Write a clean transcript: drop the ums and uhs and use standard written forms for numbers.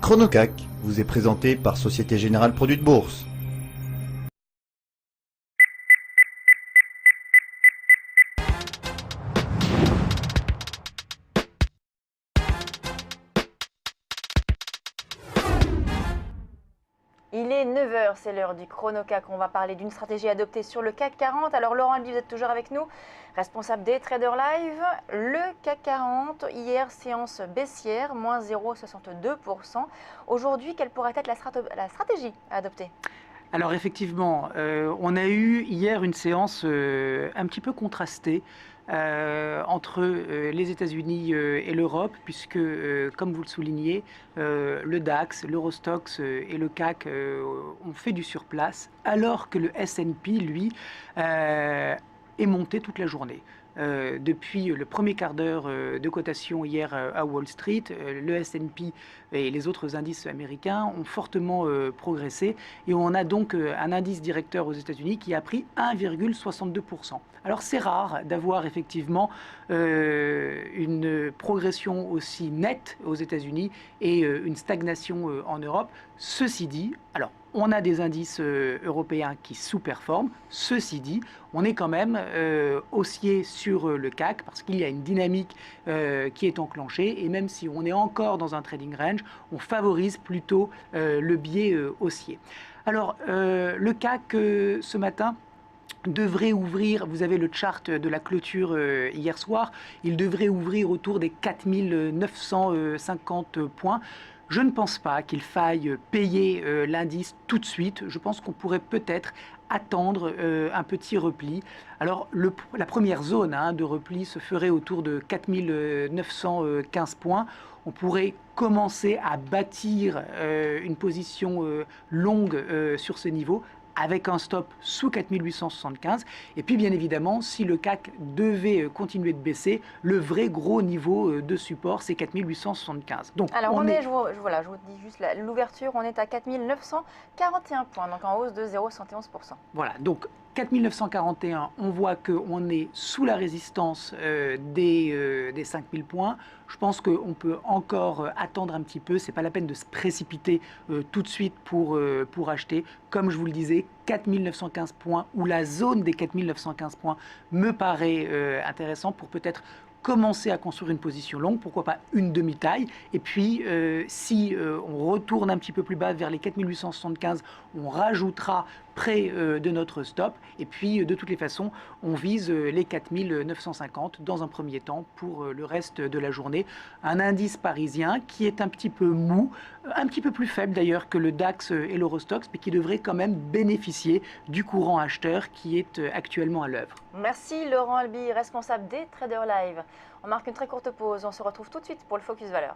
Chronocac vous est présenté par Société Générale Produits de Bourse. Il est 9 h, c'est l'heure du Chronocac. On va parler d'une stratégie adoptée sur le CAC 40. Alors Laurent Albi, vous êtes toujours avec nous, responsable des Traders Live. Le CAC 40, hier séance baissière, moins 0,62%. Aujourd'hui, quelle pourrait être la stratégie à adopter ? Alors effectivement, on a eu hier une séance un petit peu contrastée entre les États-Unis et l'Europe, puisque, comme vous le soulignez, le DAX, l'Eurostoxx et le CAC ont fait du surplace, alors que le S&P, lui, est monté toute la journée. Depuis le premier quart d'heure de cotation hier à Wall Street, le S&P et les autres indices américains ont fortement progressé et on a donc un indice directeur aux États-Unis qui a pris 1,62%. Alors c'est rare d'avoir effectivement une progression aussi nette aux États-Unis et une stagnation en Europe. Ceci dit, alors on a des indices européens qui sous-performent. Ceci dit, on est quand même haussier sur le CAC parce qu'il y a une dynamique qui est enclenchée et même si on est encore dans un trading range, on favorise plutôt le biais haussier. Alors le CAC ce matin devrait ouvrir, vous avez le chart de la clôture hier soir, il devrait ouvrir autour des 4950 points. Je ne pense pas qu'il faille payer l'indice tout de suite. Je pense qu'on pourrait peut-être attendre un petit repli. Alors la première zone de repli se ferait autour de 4915 points. On pourrait commencer à bâtir une position longue sur ce niveau avec un stop sous 4875. Et puis bien évidemment, si le CAC devait continuer de baisser, le vrai gros niveau de support, c'est 4875. Donc, alors je vous dis juste l'ouverture, on est à 4941 points, donc en hausse de 0,71%. Voilà, donc 4941, on voit qu'on est sous la résistance des 5000 points. Je pense qu'on peut encore attendre un petit peu. Ce n'est pas la peine de se précipiter tout de suite pour acheter. Comme je vous le disais, 4915 points ou la zone des 4915 points me paraît intéressant pour peut-être commencer à construire une position longue, pourquoi pas une demi-taille, et puis si on retourne un petit peu plus bas vers les 4875, on rajoutera près de notre stop, et puis de toutes les façons, on vise les 4950 dans un premier temps pour le reste de la journée. Un indice parisien qui est un petit peu mou, un petit peu plus faible d'ailleurs que le DAX et l'Eurostoxx, mais qui devrait quand même bénéficier du courant acheteur qui est actuellement à l'œuvre. Merci Laurent Albi, responsable des Traders Live. On marque une très courte pause, on se retrouve tout de suite pour le Focus Valeur.